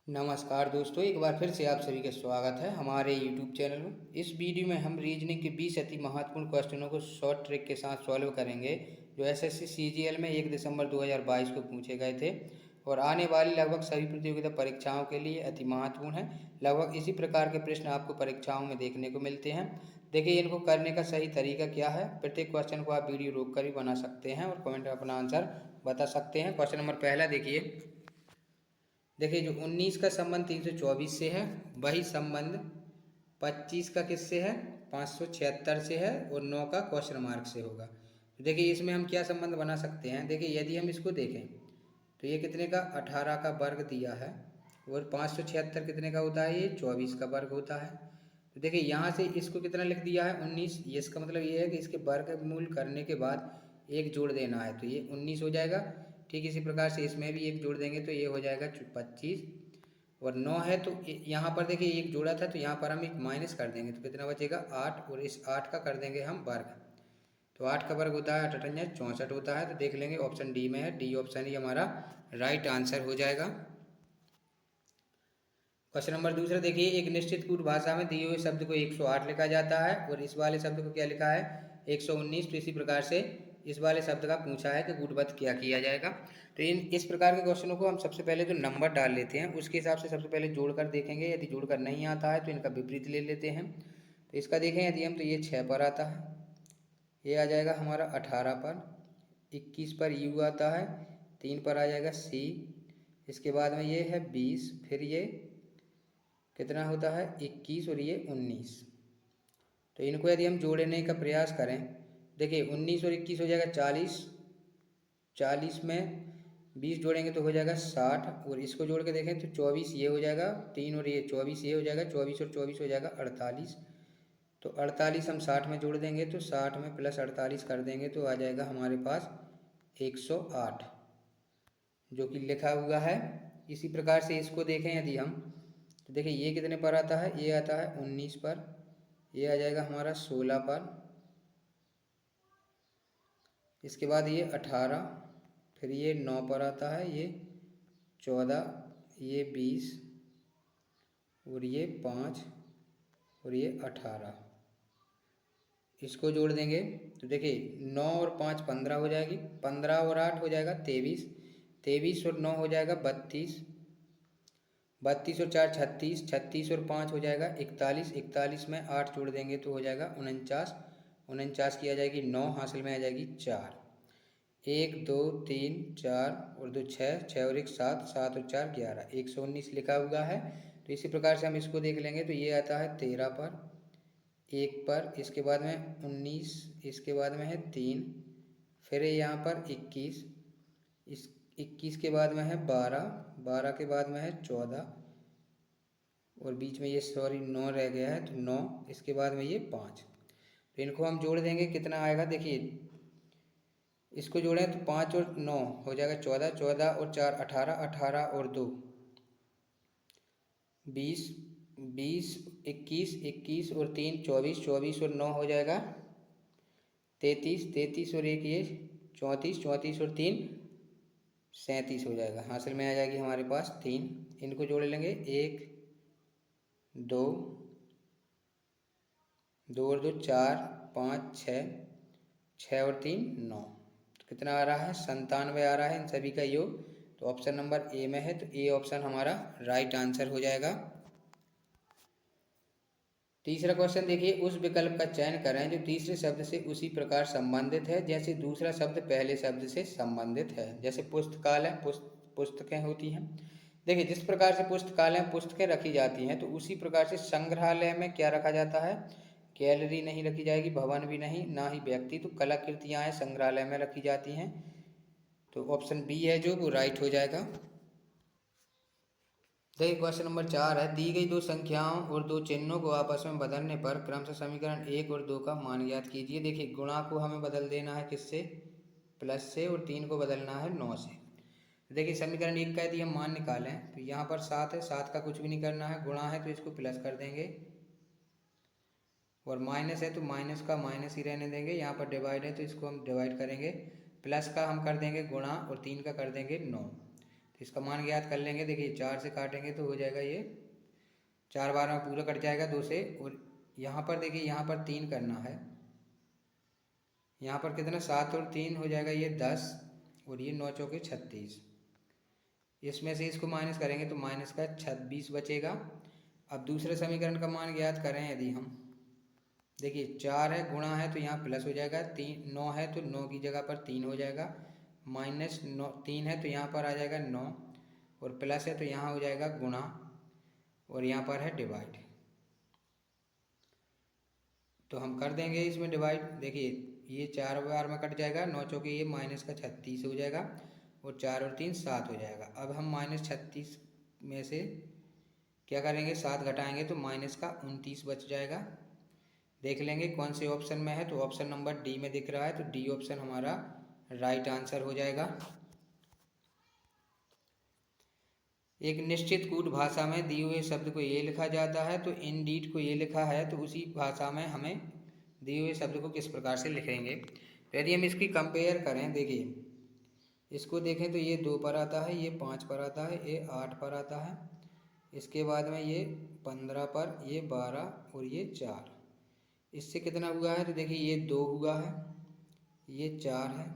नमस्कार दोस्तों, एक बार फिर से आप सभी का स्वागत है हमारे यूट्यूब चैनल में। इस वीडियो में हम रीजनिंग के 20 अति महत्वपूर्ण क्वेश्चनों को शॉर्ट ट्रिक के साथ सॉल्व करेंगे जो एसएससी सीजीएल में 1 दिसंबर 2022 को पूछे गए थे और आने वाली लगभग सभी प्रतियोगिता परीक्षाओं के लिए अति महत्वपूर्ण है। लगभग इसी प्रकार के प्रश्न आपको परीक्षाओं में देखने को मिलते हैं। देखिए, इनको करने का सही तरीका क्या है। प्रत्येक क्वेश्चन को आप वीडियो रोक कर भी बना सकते हैं और कमेंट में अपना आंसर बता सकते हैं। क्वेश्चन नंबर पहला देखिए जो 19 का संबंध 324 से है, वही संबंध 25 का किससे है, 576 से है और 9 का क्वेश्चन मार्क से होगा। तो देखिए इसमें हम क्या संबंध बना सकते हैं। देखिए यदि हम इसको देखें तो ये कितने का 18 का वर्ग दिया है और 576 कितने का होता है, ये 24 का वर्ग होता है। तो देखिए यहाँ से इसको कितना लिख दिया है 19। ये इसका मतलब ये है कि इसके वर्गमूल करने के बाद एक जोड़ देना है तो ये 19 हो जाएगा। ठीक इसी प्रकार से इसमें भी एक जोड़ देंगे तो ये हो जाएगा 25 और 9 है तो यहाँ पर देखिए एक जोड़ा था तो यहाँ पर हम एक माइनस कर देंगे तो कितना बचेगा 8 और इस 8 का कर देंगे हम वर्ग। तो 8 का वर्ग होता है 8 64 होता है। तो देख लेंगे ऑप्शन डी में है, डी ऑप्शन ही हमारा राइट आंसर हो जाएगा। क्वेश्चन नंबर दूसरा देखिए, एक निश्चित कूट भाषा में दिए हुए शब्द को 108 लिखा जाता है और इस वाले शब्द को क्या लिखा है 119। तो इसी प्रकार से इस वाले शब्द का पूछा है कि गुणवत्त क्या किया जाएगा। तो इस प्रकार के क्वेश्चनों को हम सबसे पहले तो नंबर डाल लेते हैं, उसके हिसाब से सबसे पहले जोड़कर देखेंगे। यदि जोड़कर नहीं आता है तो इनका विपरीत ले लेते हैं। तो इसका देखें यदि हम तो ये 6 पर आता है, ये आ जाएगा हमारा 18 पर, 21 पर यू आता है, 3 पर आ जाएगा सी, इसके बाद में ये है 20, फिर ये कितना होता है 21 और ये 19। तो इनको यदि हम जोड़ने का प्रयास करें, देखिए 19 और 21 हो जाएगा 40, 40 में 20 जोड़ेंगे तो हो जाएगा 60 और इसको जोड़ के देखें तो 24 ये हो जाएगा, 3 और ये 24 ये हो जाएगा, 24 और 24 हो जाएगा 48। तो 48 हम 60 में जोड़ देंगे तो 60 में प्लस 48 कर देंगे तो आ जाएगा हमारे पास 108 जो कि लिखा हुआ है। इसी प्रकार से इसको देखें यदि हम तो देखिए ये कितने पर आता है, ये आता है 19 पर, ये आ जाएगा हमारा 16 पर, इसके बाद ये 18, फिर ये 9 पर आता है, ये 14, ये 20 और ये 5 और ये 18। इसको जोड़ देंगे तो देखिए 9 और 5 15 हो जाएगी, 15 और 8 हो जाएगा 23, 23 और 9 हो जाएगा 32, 32 और 4 36, 36 और 5 हो जाएगा 41, 41 में 8 जोड़ देंगे तो हो जाएगा 49, 49 की आ जाएगी 9, हासिल में आ जाएगी 4, 1 2 3 4 और 2 6, 6 और 1 7, 7 और 4 11, 119 लिखा हुआ है। तो इसी प्रकार से हम इसको देख लेंगे तो ये आता है 13 पर, 1 पर, इसके बाद में 19, इसके बाद में है 3, फिर यहाँ पर 21, इस 21 के बाद में है 12, 12 के बाद में है 14 और बीच में ये 9 रह गया है तो 9, इसके बाद में ये 5। तो इनको हम जोड़ देंगे कितना आएगा, देखिए इसको जोड़ें तो 5 और 9 हो जाएगा 14, 14 और 4 18, 18 और 2 20, 20, 21, 21 और 3 24, 24 और 9 हो जाएगा 33, 33 और 1 ये 34, 34 और 3 37 हो जाएगा, हासिल में आ जाएगी हमारे पास 3। इनको जोड़ लेंगे 1 2, 2 और 2 4, 5 6, 6 और 3 9। तो कितना आ रहा है 97 आ रहा है इन सभी का योग। तो ऑप्शन नंबर ए में है, तो ए ऑप्शन हमारा राइट आंसर हो जाएगा। तीसरा क्वेश्चन देखिए, उस विकल्प का चयन करें जो तीसरे शब्द से उसी प्रकार संबंधित है जैसे दूसरा शब्द पहले शब्द से संबंधित है। जैसे पुस्तकालय पुस्तकें होती हैं। देखिए जिस प्रकार से पुस्तकालय में पुस्तकें रखी जाती हैं तो उसी प्रकार से संग्रहालय में क्या रखा जाता है, गैलरी नहीं रखी जाएगी, भवन भी नहीं, ना ही व्यक्ति। तो कलाकृतियाँ संग्रहालय में रखी जाती हैं। तो ऑप्शन बी है जो वो राइट हो जाएगा। देखिए क्वेश्चन नंबर 4 है, दी गई दो संख्याओं और दो चिन्हों को आपस में बदलने पर क्रमशः समीकरण 1 और 2 का मान ज्ञात कीजिए। देखिए गुणा को हमें बदल देना है किससे, प्लस से, और 3 को बदलना है 9 से। देखिए समीकरण 1 का यदि हम मान निकालें तो यहाँ पर 7 है, 7 का कुछ भी नहीं करना है, गुणा है तो इसको प्लस कर देंगे, और माइनस है तो माइनस का माइनस ही रहने देंगे। यहाँ पर डिवाइड है तो इसको हम डिवाइड करेंगे, प्लस का हम कर देंगे गुणा और 3 का कर देंगे 9। तो इसका मान ज्ञात कर लेंगे। देखिए 4 से काटेंगे तो हो जाएगा ये 4 बार में पूरा कट जाएगा 2 से। और यहाँ पर देखिए यहाँ पर 3 करना है, यहाँ पर कितना 7 और 3 हो जाएगा ये 10 और ये 9 चौके 36। इसमें से इसको माइनस करेंगे तो माइनस का 26 बचेगा। अब दूसरे समीकरण का मान ज्ञात करें यदि हम, देखिए 4 है गुणा है तो यहाँ प्लस हो जाएगा, 9 है तो 9 की जगह पर 3 हो जाएगा, माइनस 9 3 है तो यहाँ पर आ जाएगा 9 और प्लस है तो यहाँ हो जाएगा गुणा और यहाँ पर है डिवाइड। तो हम कर देंगे इसमें डिवाइड। देखिए ये 4 बार में कट जाएगा, 9 चौके ये माइनस का 36 हो जाएगा और 4 और 3 7 हो जाएगा। अब हम -36 में से क्या करेंगे 7 घटाएंगे तो माइनस का 29 बच जाएगा। देख लेंगे कौन से ऑप्शन में है, तो ऑप्शन नंबर डी में दिख रहा है, तो डी ऑप्शन हमारा राइट आंसर हो जाएगा। एक निश्चित कूट भाषा में दिए हुए शब्द को ये लिखा जाता है, तो इंडीड को ये लिखा है, तो उसी भाषा में हमें दिए हुए शब्द को किस प्रकार से लिखेंगे। तो यदि हम इसकी कंपेयर करें, देखिए इसको देखें तो ये 2 पर आता है, ये 5 पर आता है, ये 8 पर आता है, इसके बाद में ये 15 पर, ये 12 और ये 4। इससे कितना हुआ है, तो देखिए ये 2 हुआ है, ये 4 है,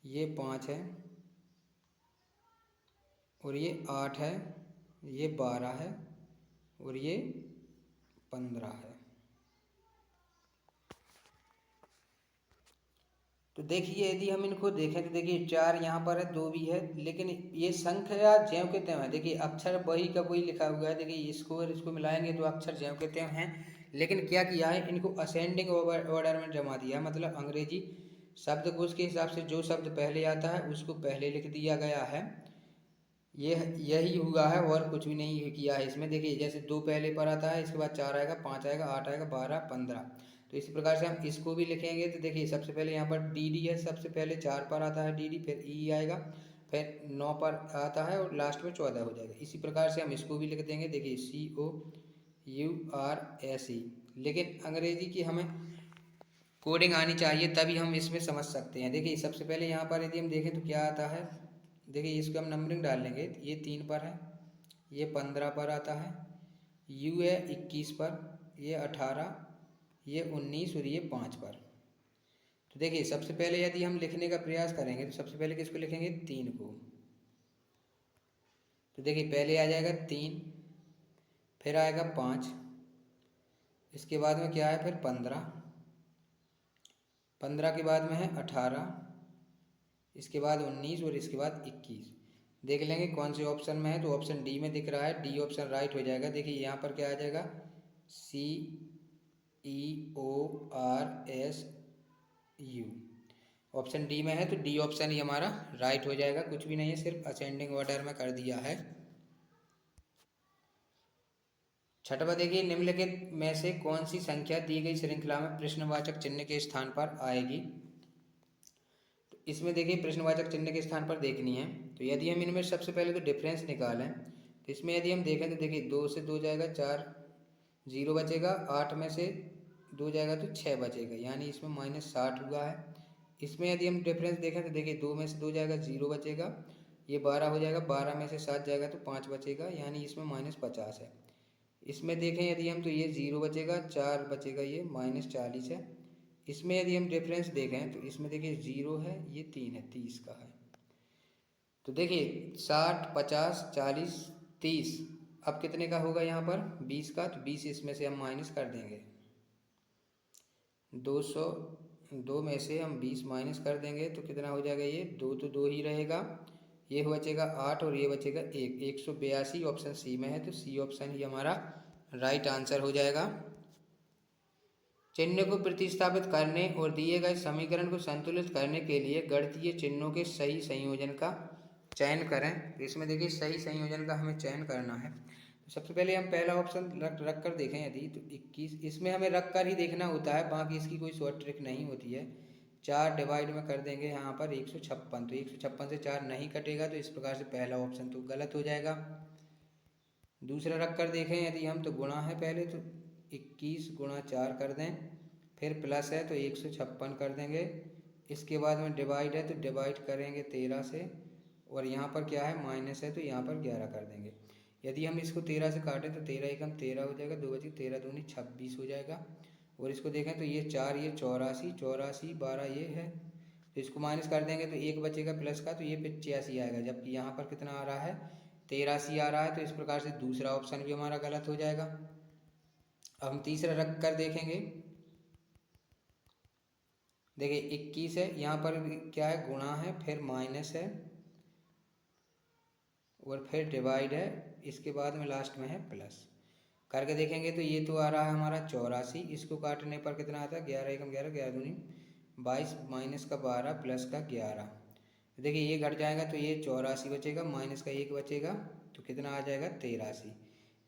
ये 5 है और ये 8 है, ये 12 है और ये 15 है। तो देखिए यदि हम इनको देखें तो देखिए 4 यहाँ पर है, 2 भी है, लेकिन ये संख्या ज्यों के त्यों है। देखिए अक्षर वही का वही लिखा हुआ है, देखिए इसको और इसको मिलाएंगे तो अक्षर ज्यों के त्यों हैं, लेकिन क्या किया है इनको असेंडिंग ऑर्डर में जमा दिया। मतलब अंग्रेजी शब्दकोश के हिसाब से जो शब्द पहले आता है उसको पहले लिख दिया गया है। ये यही हुआ है और कुछ भी नहीं किया है इसमें। देखिए जैसे 2 पहले पर आता है, इसके बाद 4 आएगा, 5 आएगा, 8 आएगा, 12, 15। तो इसी प्रकार से हम इसको भी लिखेंगे। तो देखिए सबसे पहले यहाँ पर डी डी है, सबसे पहले 4 पर आता है डी डी, फिर ई आएगा, फिर 9 पर आता है और लास्ट में 14 हो जाएगा। इसी प्रकार से हम इसको भी लिख देंगे। देखिए COURSE। लेकिन अंग्रेजी की हमें कोडिंग आनी चाहिए तभी हम इसमें समझ सकते हैं। देखिए सबसे पहले यहाँ पर यदि हम देखें तो क्या आता है, देखिए इसको हम नंबरिंग डाल लेंगे। ये 3 पर है, ये 15 पर आता है, यू है 21 पर, ये 18, ये 19 और ये 5 पर। तो देखिए सबसे पहले यदि हम लिखने का प्रयास करेंगे तो सबसे पहले किसको लिखेंगे, 3 को। तो देखिए पहले आ जाएगा 3, फिर आएगा 5, इसके बाद में क्या है फिर 15, 15 के बाद में है 18, इसके बाद 19 और इसके बाद 21। देख लेंगे कौन से ऑप्शन में है, तो ऑप्शन डी में दिख रहा है, डी ऑप्शन राइट हो जाएगा। देखिए यहाँ पर क्या आ जाएगा CEORSU, ऑप्शन डी में है, तो डी ऑप्शन ही हमारा राइट हो जाएगा। कुछ भी नहीं है, सिर्फ असेंडिंग ऑर्डर में कर दिया है। छठवा देखिए निम्नलिखित में से कौन सी संख्या दी गई श्रृंखला में प्रश्नवाचक चिन्ह के स्थान पर आएगी। इसमें देखिए प्रश्नवाचक चिन्ह के स्थान पर देखनी है। तो यदि हम इनमें सबसे पहले तो डिफरेंस निकालें, तो इसमें यदि हम देखें तो देखिए 2 से 2 जाएगा 4, 0 बचेगा, 8 में से 2 जाएगा तो 6 बचेगा, यानी इसमें -60 हुआ है। इसमें यदि हम डिफरेंस देखें तो देखिए 2 में से 2 जाएगा 0 बचेगा, ये 12 हो जाएगा, 12 में से 7 जाएगा तो 5 बचेगा, यानी इसमें -50 है। इसमें देखें यदि हम तो ये 0 बचेगा, 4 बचेगा, ये -40 है। इसमें यदि हम डिफरेंस देखें तो इसमें देखिए 0 है, ये 3 है, 30 का है। तो देखिए 60, 50, 40, 30, अब कितने का होगा यहाँ पर 20 का, तो 20 इसमें से हम माइनस कर देंगे। 202 में से हम 20 माइनस कर देंगे तो कितना हो जाएगा, ये 2 तो 2 ही रहेगा, ये बचेगा 8 और ये बचेगा 1, 182 ऑप्शन सी में है, तो सी ऑप्शन ही हमारा राइट आंसर हो जाएगा। चिन्ह को प्रतिस्थापित करने और दिए गए समीकरण को संतुलित करने के लिए गणितीय चिन्हों के सही संयोजन का चयन करें। तो इसमें देखिए सही संयोजन का हमें चयन करना है। तो सबसे पहले हम पहला ऑप्शन रख कर देखें यदि, तो 21, इसमें हमें रख कर ही देखना होता है, बाकी इसकी कोई शॉर्ट ट्रिक नहीं होती है। 4 डिवाइड में कर देंगे यहाँ पर 156, तो 156 से 4 नहीं कटेगा, तो इस प्रकार से पहला ऑप्शन तो गलत हो जाएगा। दूसरा रख कर देखें यदि हम, तो गुणा है पहले, तो 21 गुणा 4 कर दें, फिर प्लस है तो 156 कर देंगे, इसके बाद में डिवाइड है तो डिवाइड करेंगे 13 से, और यहाँ पर क्या है माइनस है, तो यहाँ पर 11 कर देंगे। यदि हम इसको 13 से काटें तो 13 एकम 13 हो जाएगा, 2 बची 13 दूनी 26 हो जाएगा। और इसको देखें तो ये 4 ये 84, 84 12 ये है, तो इसको माइनस कर देंगे तो 1 बचेगा प्लस का, तो ये 85 आएगा। जबकि यहाँ पर कितना आ रहा है 83 आ रहा है, तो इस प्रकार से दूसरा ऑप्शन भी हमारा गलत हो जाएगा। अब हम तीसरा रख कर देखेंगे। देखिए 21 है, यहाँ पर क्या है गुणा है, फिर माइनस है और फिर डिवाइड है, इसके बाद में लास्ट में है प्लस। करके देखेंगे तो ये तो आ रहा है हमारा 84, इसको काटने पर कितना आता है 11 एकम 11, 11 दूनी 22 माइनस का 12 प्लस का 11। देखिए ये घट जाएगा तो ये 84 बचेगा, माइनस का 1 बचेगा, तो कितना आ जाएगा 83,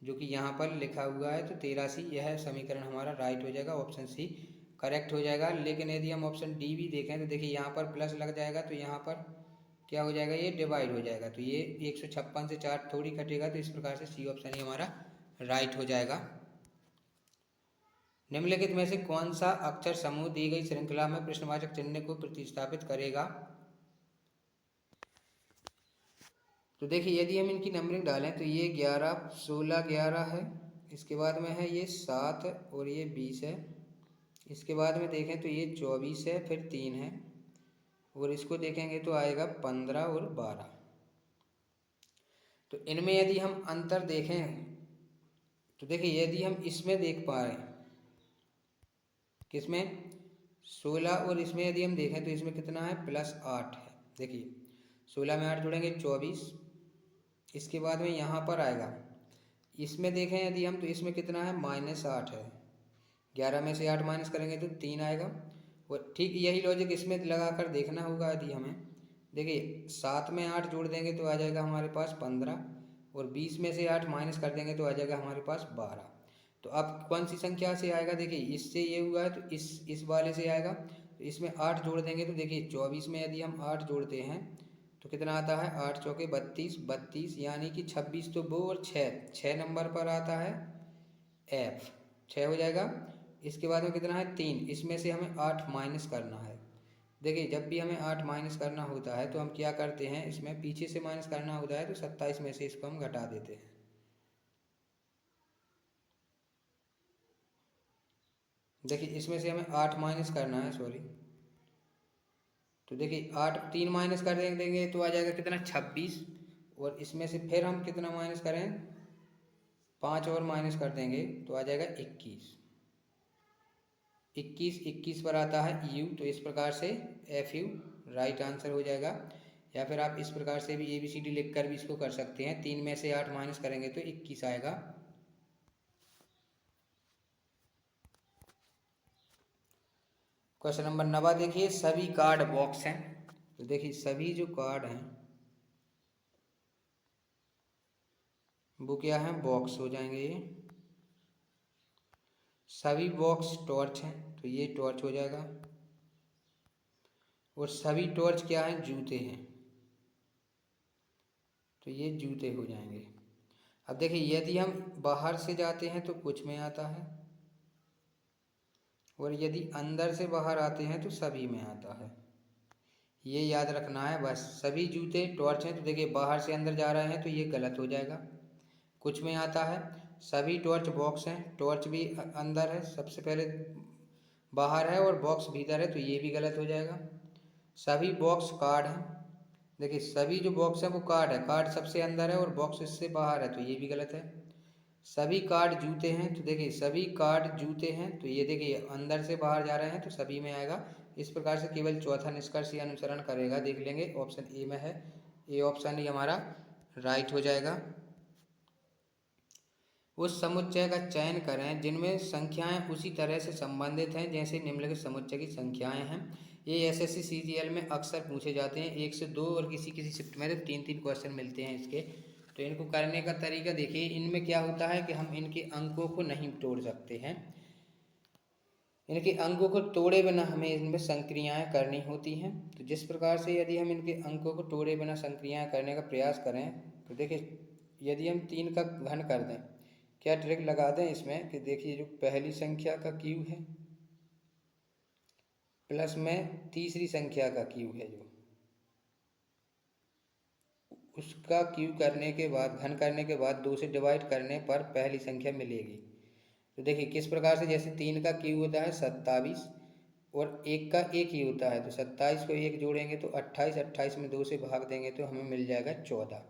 जो कि यहाँ पर लिखा हुआ है। तो 83 यह समीकरण हमारा राइट हो जाएगा, ऑप्शन सी करेक्ट हो जाएगा। लेकिन यदि हम ऑप्शन डी भी देखें तो देखिए यहाँ पर प्लस लग जाएगा, तो यहाँ पर क्या हो जाएगा ये डिवाइड हो जाएगा, तो ये 156 से 4 थोड़ी कटेगा, तो इस प्रकार से सी ऑप्शन ही हमारा राइट हो जाएगा। निम्नलिखित में से कौन सा अक्षर समूह दी गई श्रृंखला में प्रश्नवाचक चिन्ह को प्रतिस्थापित करेगा। तो देखिए यदि हम इनकी नंबरिंग डालें तो ये 11 16 11 है, इसके बाद में है ये 7 और ये 20 है, इसके बाद में देखें तो ये 24 है, फिर 3 है, और इसको देखेंगे तो आएगा 15 और 12। तो इनमें यदि हम अंतर देखें तो देखिए यदि हम इसमें देख पा रहे हैं किसमें 16, और इसमें यदि हम देखें तो इसमें कितना है +8 है। देखिए 16 में 8 जोड़ेंगे 24, इसके बाद में यहाँ पर आएगा, इसमें देखें यदि हम तो इसमें कितना है -8 है, 11 में से 8 माइनस करेंगे तो 3 आएगा। और ठीक यही लॉजिक इसमें लगा कर देखना होगा। यदि हमें देखिए 7 में 8 जोड़ देंगे तो आ जाएगा हमारे पास 15, और 20 में से 8 माइनस कर देंगे तो आ जाएगा हमारे पास 12। तो अब कौन सी संख्या से आएगा, देखिए इससे ये हुआ है तो इस वाले से आएगा, तो इसमें 8 जोड़ देंगे तो देखिए 24 में यदि हम 8 जोड़ते हैं तो कितना आता है 8 चौके 32, 32 यानी कि 26 तो वो, और 6 नंबर पर आता है F, 6 हो जाएगा। इसके बाद में कितना है 3, इसमें से हमें 8 माइनस करना है। देखिए जब भी हमें 8 माइनस करना होता है तो हम क्या करते हैं, इसमें पीछे से माइनस करना होता है तो 27 में से इसको हम घटा देते हैं। देखिए इसमें से हमें 8 माइनस करना है, सॉरी, तो देखिए 8 3 माइनस कर देंगे तो आ जाएगा कितना 26, और इसमें से फिर हम कितना माइनस करें 5 और माइनस कर देंगे तो आ जाएगा 21, 21 पर आता है यू, तो इस प्रकार से FU राइट आंसर हो जाएगा। या फिर आप इस प्रकार से भी ABCD लिख कर भी इसको कर सकते हैं, 3 में से 8 माइनस करेंगे तो 21 आएगा। क्वेश्चन नंबर 9 देखिए, सभी कार्ड बॉक्स हैं। तो देखिए सभी जो कार्ड हैं वो क्या है बॉक्स हो जाएंगे ये। सभी बॉक्स टॉर्च हैं तो ये टॉर्च हो जाएगा, और सभी टॉर्च क्या है जूते हैं तो ये जूते हो जाएंगे। अब देखिए यदि हम बाहर से जाते हैं तो कुछ में आता है, और यदि अंदर से बाहर आते हैं तो सभी में आता है, ये याद रखना है बस। सभी जूते टॉर्च हैं तो देखिए बाहर से अंदर जा रहे हैं तो ये गलत हो जाएगा, कुछ में आता है। सभी टॉर्च बॉक्स हैं, टॉर्च भी अंदर है, सबसे पहले बाहर है और बॉक्स भीतर है तो ये भी गलत हो जाएगा। सभी बॉक्स कार्ड हैं, देखिए सभी जो बॉक्स है वो कार्ड है, कार्ड सबसे अंदर है और बॉक्स इससे बाहर है तो ये भी गलत है। सभी कार्ड जूते हैं तो देखिए सभी कार्ड जूते हैं तो ये देखिए अंदर से बाहर जा रहे हैं तो सभी में आएगा। इस प्रकार से केवल चौथा निष्कर्ष अनुसरण करेगा, देख लेंगे ऑप्शन ए में है, ए ऑप्शन ही हमारा राइट हो जाएगा। उस समुच्चय का चयन करें जिनमें संख्याएं उसी तरह से संबंधित हैं जैसे निम्नलिखित समुच्चय की संख्याएं हैं। ये SSC CGL में अक्सर पूछे जाते हैं, 1 से 2 और किसी किसी शिफ्ट में तो 3 क्वेश्चन मिलते हैं इसके। तो इनको करने का तरीका देखिए, इनमें क्या होता है कि हम इनके अंकों को नहीं तोड़ सकते हैं, इनके अंकों को तोड़े बिना हमें इनमें संक्रियाएं करनी होती हैं। तो जिस प्रकार से यदि हम इनके अंकों को तोड़े बिना संक्रियाएं करने का प्रयास करें तो देखिए यदि हम 3 का घन कर दें, क्या ट्रिक लगा दें इसमें कि देखिए जो पहली संख्या का क्यूब है प्लस में तीसरी संख्या का क्यूब है, जो उसका क्यूब करने के बाद, घन करने के बाद 2 से डिवाइड करने पर पहली संख्या मिलेगी। तो देखिए किस प्रकार से, जैसे 3 का क्यूब होता है 27 और 1 का 1 ही होता है, तो 27 को 1 जोड़ेंगे तो 28, 28 में 2 से भाग देंगे तो हमें मिल जाएगा 14।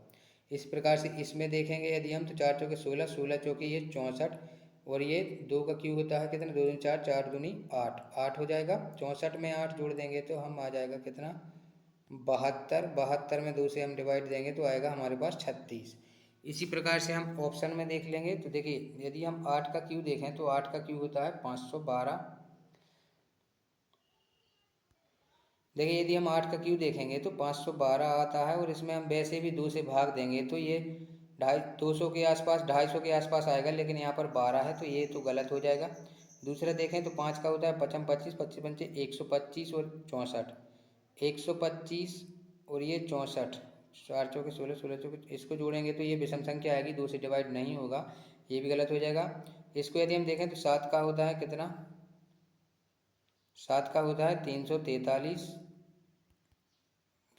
इस प्रकार से इसमें देखेंगे यदि हम, तो 4 चौके 16, 16 चौके ये 64 और ये 2 का क्यूब होता है कितना, 2 दूनी 4, 4 दूनी 8, 8 हो जाएगा। 64 में 8 जोड़ देंगे तो हम आ जाएगा कितना, 72, 72 में 2 से हम डिवाइड देंगे तो आएगा हमारे पास 36। इसी प्रकार से हम ऑप्शन में देख लेंगे, तो देखिए यदि हम 8 का क्यूब देखें तो 8 का क्यूब होता है 512। देखिए यदि हम 8 का क्यूब देखेंगे तो 512 आता है, और इसमें हम वैसे भी 2 से भाग देंगे तो ये 250 के आसपास, 250 के आसपास आएगा, लेकिन यहाँ पर 12 है तो ये तो गलत हो जाएगा। दूसरा देखें तो 5 का होता है 55, 25, 25 पंचे 125 और 64, 125 और ये 64, 4 चौके 16, 16 चौके, इसको जोड़ेंगे तो ये विषम संख्या आएगी, 2 से डिवाइड नहीं होगा, ये भी गलत हो जाएगा। इसको यदि हम देखें तो 7 का होता है कितना, 7 का होता है 343,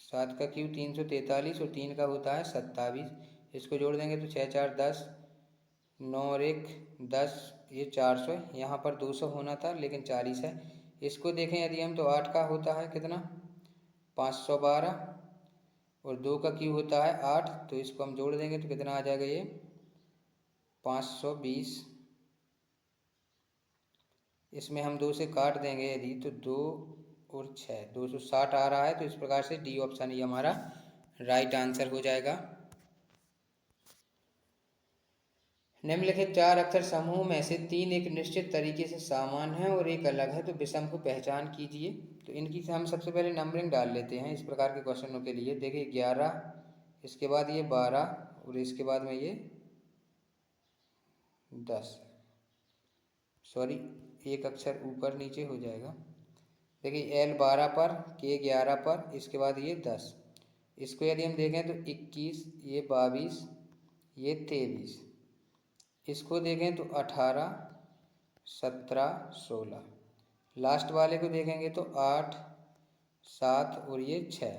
7 का क्यूब 343 और 3 का होता है 27, इसको जोड़ देंगे तो 6 4 10, 9 और 1 10, ये 400, यहाँ पर 200 होना था लेकिन 40 है। इसको देखें यदि हम तो 8 का होता है कितना, 512 और 2 का क्यूब होता है 8, तो इसको हम जोड़ देंगे तो कितना आ जाएगा ये 520। इसमें हम 2 से काट देंगे यदि तो 2 और 6, 260 आ रहा है, तो इस प्रकार से डी ऑप्शन ही हमारा राइट आंसर हो जाएगा। निम्नलिखित 4 अक्षर समूह में से 3 एक निश्चित तरीके से समान है और एक अलग है, तो विषम को पहचान कीजिए। तो इनकी हम सबसे पहले नंबरिंग डाल लेते हैं इस प्रकार के क्वेश्चनों के लिए। देखिए 11, इसके बाद ये 12 और इसके बाद में ये 10, सॉरी एक अक्षर ऊपर नीचे हो जाएगा। देखिए L 12 पर, K 11 पर, इसके बाद ये 10। इसको यदि हम देखें तो 21, ये 22, ये 23। इसको देखें तो 18, 17, 16। लास्ट वाले को देखेंगे तो 8, 7 और ये 6।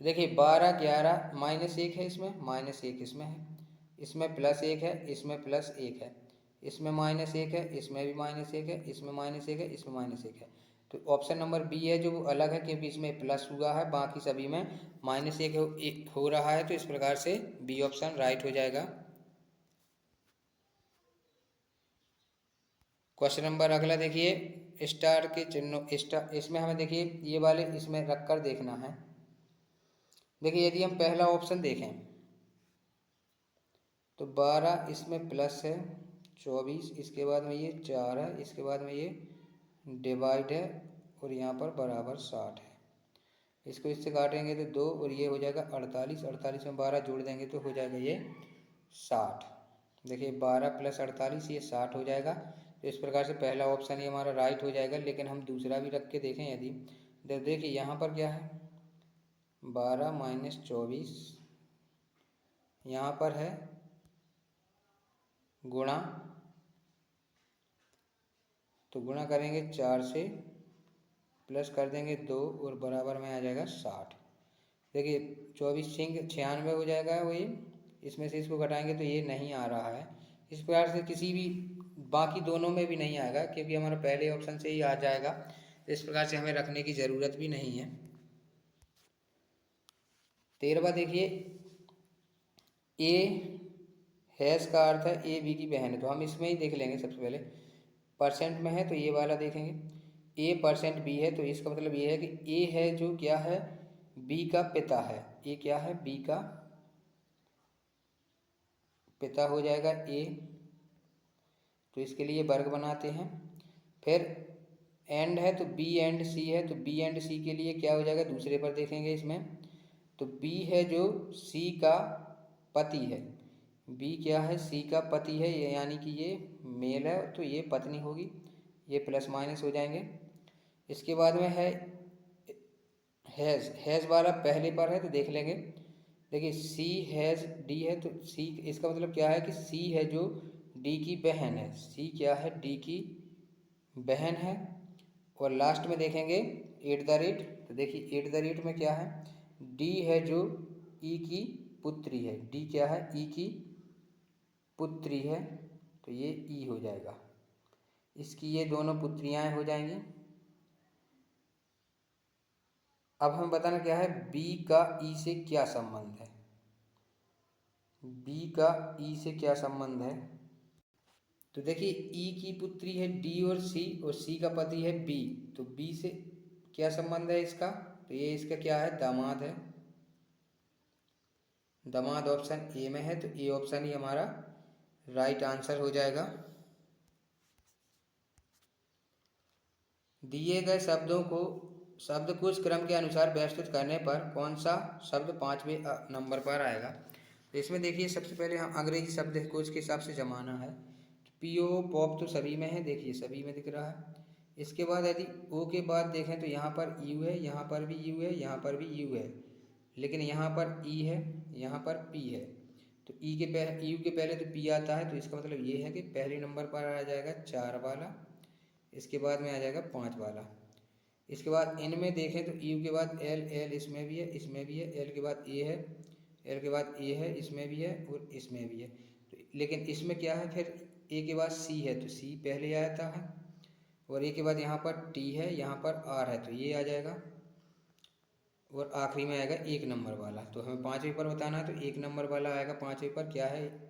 देखिए 12, 11, -1 है इसमें, -1 इसमें है, इसमें +1 है, इसमें +1 है, इसमें -1 है, इसमें भी -1 है, इसमें -1 है, इसमें -1 है। तो ऑप्शन नंबर बी है जो वो अलग है, क्योंकि इसमें प्लस हुआ है, बाकी सभी में -1 हो रहा है, तो इस प्रकार से बी ऑप्शन राइट हो जाएगा। क्वेश्चन नंबर अगला देखिए, स्टार के चिन्हों, स्टार इसमें हमें देखिए ये वाले इसमें रख कर देखना है। देखिए यदि हम पहला ऑप्शन देखें तो 12 इसमें प्लस है, 24 इसके बाद में ये 4 है, इसके बाद में ये डिवाइड है और यहाँ पर बराबर 60 है। इसको इससे काटेंगे तो 2 और ये हो जाएगा 48, 48 में 12 जोड़ देंगे तो हो जाएगा ये 60। देखिए 12 + 48 ये 60 हो जाएगा। तो इस प्रकार से पहला ऑप्शन ही हमारा राइट हो जाएगा। लेकिन हम दूसरा भी रख के देखें यदि, देखिए यहाँ पर क्या है, 12 - 24, यहाँ पर है गुणा, तो गुणा करेंगे 4 से, प्लस कर देंगे 2 और बराबर में आ जाएगा 60। देखिए 24 सिंग 96 हो जाएगा वही, इसमें से इसको घटाएंगे तो ये नहीं आ रहा है। इस प्रकार से किसी भी, बाकी दोनों में भी नहीं आएगा क्योंकि हमारा पहले ऑप्शन से ही आ जाएगा, तो इस प्रकार से हमें रखने की ज़रूरत भी नहीं है। 13वां देखिए, ए हैश का अर्थ है ए बी की बहन है, तो हम इसमें ही देख लेंगे। सबसे पहले परसेंट में है तो ये वाला देखेंगे, ए परसेंट बी है, तो इसका मतलब ये है कि ए है जो क्या है, बी का पिता है। ए क्या है, बी का पिता हो जाएगा ए, तो इसके लिए वर्ग बनाते हैं। फिर एंड है तो बी एंड सी है, तो बी एंड सी के लिए क्या हो जाएगा, दूसरे पर देखेंगे इसमें, तो बी है जो सी का पति है, बी क्या है, सी का पति है, ये यानी कि ये मेल है, तो ये पत्नी होगी, ये प्लस माइनस हो जाएंगे। इसके बाद में है हैज़, हैज़ वाला पहले पर है तो देख लेंगे। देखिए सी हैज़ डी है, तो सी इसका मतलब क्या है कि सी है जो डी की बहन है, सी क्या है, डी की बहन है। और लास्ट में देखेंगे @ तो देखिए @ में क्या है, डी है जो ई की पुत्री है, डी क्या है, ई की पुत्री है, तो ये ई हो जाएगा। इसकी ये दोनों पुत्रियां हो जाएंगी। अब हमें बताना क्या है, बी का ई से क्या संबंध है, बी का ई से क्या संबंध है। तो देखिए ई की पुत्री है डी और सी का पति है बी, तो बी से क्या संबंध है इसका, तो ये इसका क्या है, दामाद है। दामाद ऑप्शन ए में है, तो ए ऑप्शन ही हमारा राइट आंसर हो जाएगा। दिए गए शब्दों को शब्दकोश क्रम के अनुसार व्यवस्थित करने पर कौन सा शब्द 5वें नंबर पर आएगा। तो इसमें देखिए सबसे पहले हम अंग्रेजी शब्दकोश के हिसाब से जमाना है। पीओ पॉप तो सभी में है, देखिए सभी में दिख रहा है। इसके बाद यदि ओ के बाद देखें तो यहाँ पर यू है, यहाँ पर भी यू है, यहाँ पर भी यू है, लेकिन यहाँ पर ई है, यहाँ पर पी है। तो ई के पहले यू के पहले तो पी आता है, तो इसका मतलब ये है कि पहले नंबर पर आ जाएगा 4 वाला, इसके बाद में आ जाएगा 5 वाला। इसके बाद इनमें देखें तो यू के बाद एल, एल इसमें भी है, इसमें भी है, एल के बाद ए है, एल के बाद ए है, इसमें भी है और इसमें भी है। तो लेकिन इसमें क्या है, फिर ए के बाद सी है, तो सी पहले आता है, और ए के बाद यहाँ पर टी है, यहाँ पर आर है, तो ये आ जाएगा, और आखिरी में आएगा 1 नंबर वाला। तो हमें 5वें पर बताना है, तो 1 नंबर वाला आएगा 5वें पर, क्या है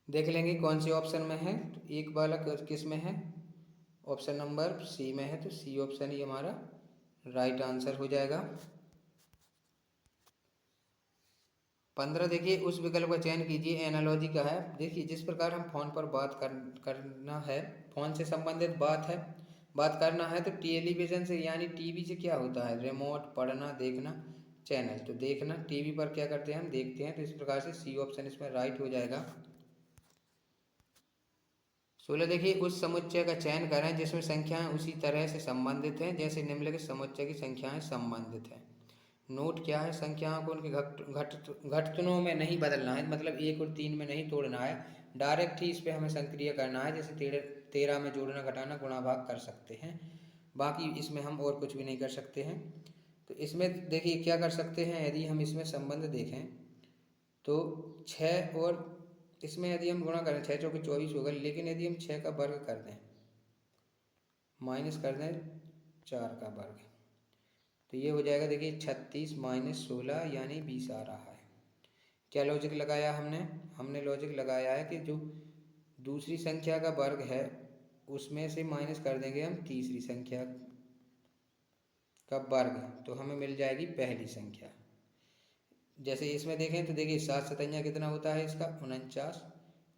देख लेंगे कौन से ऑप्शन में है। तो 1 वाला किस में है, ऑप्शन नंबर सी में है, तो सी ऑप्शन ही हमारा राइट आंसर हो जाएगा। 15 देखिए उस विकल्प का चयन कीजिए, एनालॉजी का है। देखिए जिस प्रकार हम फ़ोन पर बात करना है, फ़ोन से संबंधित बात करना है, तो टेलीविज़न से यानी टीवी से क्या होता है, रिमोट, पढ़ना, देखना, चैनल। तो देखना, टीवी पर क्या करते हैं हम, देखते हैं, तो इस प्रकार से सी ऑप्शन इसमें राइट हो जाएगा। 16 देखिए उस समुच्चय का चयन करें जिसमें संख्याएं उसी तरह से संबंधित हैं जैसे निम्नलिखित समुच्चय की संख्याएं संबंधित हैं। नोट क्या है, संख्याओं को उनके घटतनों में नहीं बदलना है, मतलब 1 और 3 में नहीं तोड़ना है, डायरेक्ट ही इस पर हमें संक्रिय करना है। जैसे 13 में जोड़ना, घटाना, गुणा, भाग कर सकते हैं, बाकी इसमें हम और कुछ भी नहीं कर सकते हैं। तो इसमें देखिए क्या कर सकते हैं, यदि हम इसमें संबंध देखें तो 6 और इसमें यदि हम गुणा करें 6 चौके 24 होगा, लेकिन यदि हम 6 का वर्ग कर दें, माइनस कर दें 4 का वर्ग, तो ये हो जाएगा देखिए 36 माइनस 16 यानी 20 आ रहा है। क्या लॉजिक लगाया हमने लॉजिक लगाया है कि जो दूसरी संख्या का वर्ग है उसमें से माइनस कर देंगे हम तीसरी संख्या का वर्ग, तो हमें मिल जाएगी पहली संख्या। जैसे इसमें देखें तो देखिए 7 सतैया कितना होता है इसका, 49,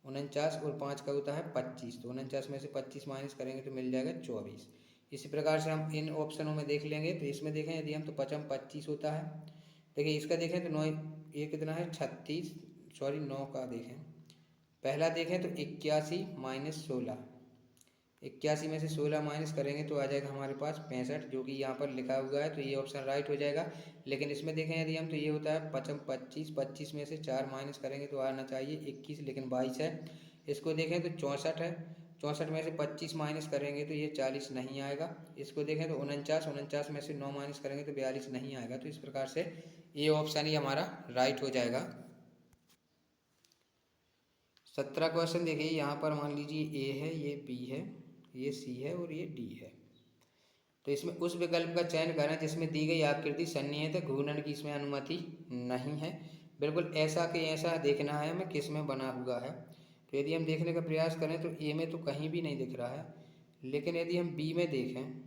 49 और 5 का होता है 25, तो 49 में से 25 माइनस करेंगे तो मिल जाएगा 24। इसी प्रकार से हम इन ऑप्शनों में देख लेंगे। तो इसमें देखें यदि हम तो 5 25 होता है, देखिए इसका देखें तो 9 ये कितना है 36, सॉरी 9 का देखें, पहला देखें तो 81 माइनस 16, 81 में से 16 माइनस करेंगे तो आ जाएगा हमारे पास 65, जो कि यहाँ पर लिखा हुआ है, तो ये ऑप्शन राइट हो जाएगा। लेकिन इसमें देखें यदि हम तो ये होता है 5 25, 25 में से 4 माइनस करेंगे तो आना चाहिए 21, लेकिन 22 है। इसको देखें तो 64 है, 64 में से 25 माइनस करेंगे तो ये 40 नहीं आएगा। इसको देखें तो 49, 49 में से 9 माइनस करेंगे तो 42 नहीं आएगा। तो इस प्रकार से ये ऑप्शन ही हमारा राइट हो जाएगा। 17 क्वेश्चन देखिए, यहाँ पर मान लीजिए ए है, ये बी है, ये सी है और ये डी है। तो इसमें उस विकल्प का चयन करें जिसमें दी गई आकृति सन्निहित है, घूर्णन की इसमें अनुमति नहीं है। बिल्कुल ऐसा कि ऐसा देखना है हमें किस में बना हुआ है। तो यदि हम देखने का प्रयास करें तो ए में तो कहीं भी नहीं दिख रहा है, लेकिन यदि हम बी में देखें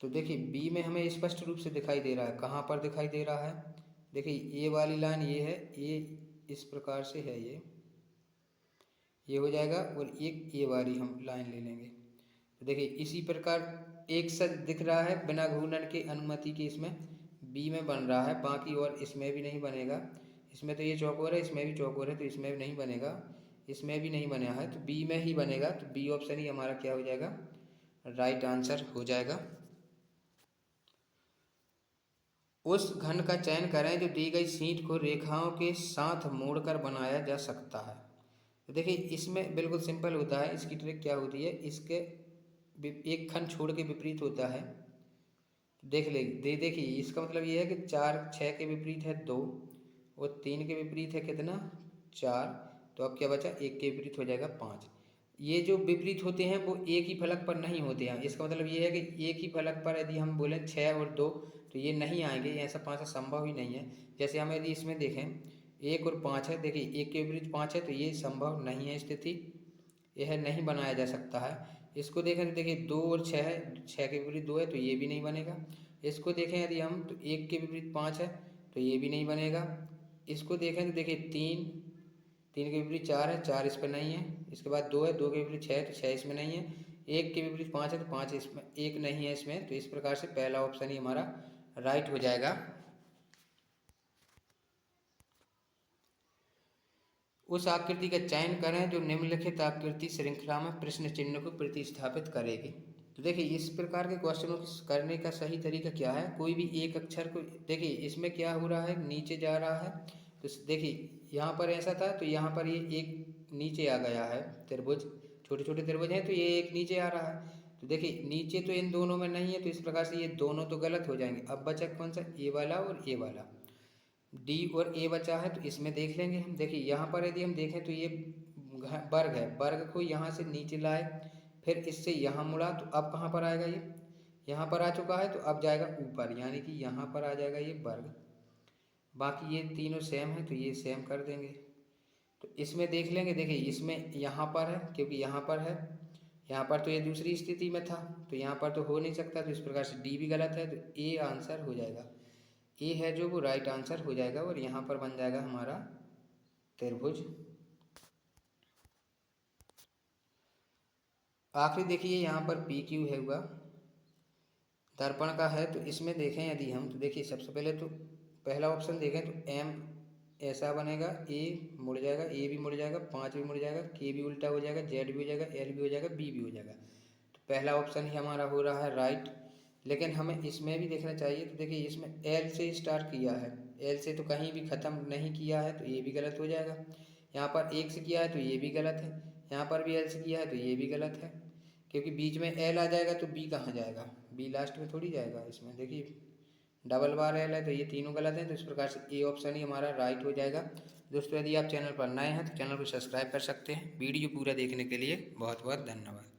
तो देखिए बी में हमें स्पष्ट रूप से दिखाई दे रहा है। कहाँ पर दिखाई दे रहा है, देखिए ए वाली लाइन ये है, ये इस प्रकार से है, ये हो जाएगा, और एक ए वाली हम लाइन ले लेंगे तो देखिए इसी प्रकार एक सच दिख रहा है बिना घूर्णन की अनुमति के, इसमें बी में बन रहा है, बाकी और इसमें भी नहीं बनेगा। इसमें तो ये चौकोर है, इसमें भी चौकोर है, तो इसमें भी नहीं बनेगा, इसमें भी नहीं बना है, तो बी में ही बनेगा। तो बी ऑप्शन ही हमारा क्या हो जाएगा, राइट आंसर हो जाएगा। उस घन का चयन करें जो दी गई शीट को रेखाओं के साथ मोड़कर बनाया जा सकता है। तो देखिए इसमें बिल्कुल सिंपल होता है, इसकी ट्रिक क्या होती है, इसके एक खंड छोड़ के विपरीत होता है, देखिए इसका मतलब ये है कि 4 6 के विपरीत है 2 और 3 के विपरीत है कितना 4। तो अब क्या बचा, 1 के विपरीत हो जाएगा 5। ये जो विपरीत होते हैं वो एक ही फलक पर नहीं होते हैं। इसका मतलब ये है कि एक ही फलक पर यदि हम बोलें 6 और 2 तो ये नहीं आएंगे, ऐसा 5 संभव ही नहीं है। जैसे हम यदि इसमें देखें 1 और 5 है, देखिए 1 के विपरीत 5 है तो ये संभव नहीं है स्थिति, यह नहीं बनाया जा सकता है। इसको देखें तो देखिए 2 और 6 है, 6 के विपरीत 2 है तो ये भी नहीं बनेगा। इसको देखें यदि हम तो 1 के विपरीत 5 है तो ये भी नहीं बनेगा। इसको देखें तो देखिए 3 के विपरीत 4 है, 4 इस पर नहीं है। इसके बाद 2 है, 2 के विपरीत 6 है तो 6 इसमें नहीं है। 1 के विपरीत 5 है तो 5 इसमें, 1 नहीं है इसमें। तो इस प्रकार से पहला ऑप्शन ही हमारा राइट हो जाएगा। उस आकृति का चयन करें जो निम्नलिखित आकृति श्रृंखला में प्रश्न चिन्ह को प्रतिस्थापित करेगी। तो देखिए इस प्रकार के क्वेश्चनों को करने का सही तरीका क्या है, कोई भी एक अक्षर को, देखिए इसमें क्या हो रहा है, नीचे जा रहा है। तो देखिए यहाँ पर ऐसा था तो यहाँ पर ये एक नीचे आ गया है त्रिभुज, छोटे छोटे त्रिभुज हैं तो ये एक नीचे आ रहा है। तो देखिए नीचे तो इन दोनों में नहीं है तो इस प्रकार से ये दोनों तो गलत हो जाएंगे। अब बचा कौन सा, ए वाला और ए वाला, डी और ए बचा है तो इसमें देख लेंगे हम। देखिए यहाँ पर यदि हम देखें तो ये वर्ग है, वर्ग को यहाँ से नीचे लाए फिर इससे यहाँ मुड़ा तो अब कहाँ पर आएगा, ये यहाँ पर आ चुका है तो अब जाएगा ऊपर, यानी कि यहाँ पर आ जाएगा ये वर्ग। बाकी ये तीनों सेम है तो ये सेम कर देंगे। तो इसमें देख लेंगे, देखिए इसमें यहाँ पर है क्योंकि यहाँ पर है, यहाँ पर तो ये दूसरी स्थिति में था तो यहाँ पर तो हो नहीं सकता, तो इस प्रकार से डी भी गलत है तो ए आंसर हो जाएगा। ए है जो वो राइट आंसर हो जाएगा और यहाँ पर बन जाएगा हमारा त्रिभुज। आखिरी देखिए यहाँ पर पी क्यू है हुआ, दर्पण का है। तो इसमें देखें यदि हम तो देखिए सबसे पहले तो पहला ऑप्शन देखें तो एम ऐसा बनेगा, ए मुड़ जाएगा, ए भी मुड़ जाएगा, 5 भी मुड़ जाएगा, के भी उल्टा हो जाएगा, जेड भी हो जाएगा, एल भी हो जाएगा, बी भी हो जाएगा। तो पहला ऑप्शन ही हमारा हो रहा है राइट। लेकिन हमें इसमें भी देखना चाहिए, तो देखिए इसमें एल से स्टार्ट किया है, एल से तो कहीं भी ख़त्म नहीं किया है तो ये भी गलत हो जाएगा। यहाँ पर 1 से किया है तो ये भी गलत है, यहाँ पर भी एल से किया है तो ये भी गलत है, क्योंकि बीच में एल आ जाएगा तो बी कहाँ जाएगा, बी लास्ट में थोड़ी जाएगा। इसमें देखिए डबल बार एल है तो ये तीनों गलत हैं, तो इस प्रकार से ए ऑप्शन ही हमारा राइट हो जाएगा। दोस्तों यदि आप चैनल पर नए हैं तो चैनल को सब्सक्राइब कर सकते हैं। वीडियो पूरा देखने के लिए बहुत बहुत धन्यवाद।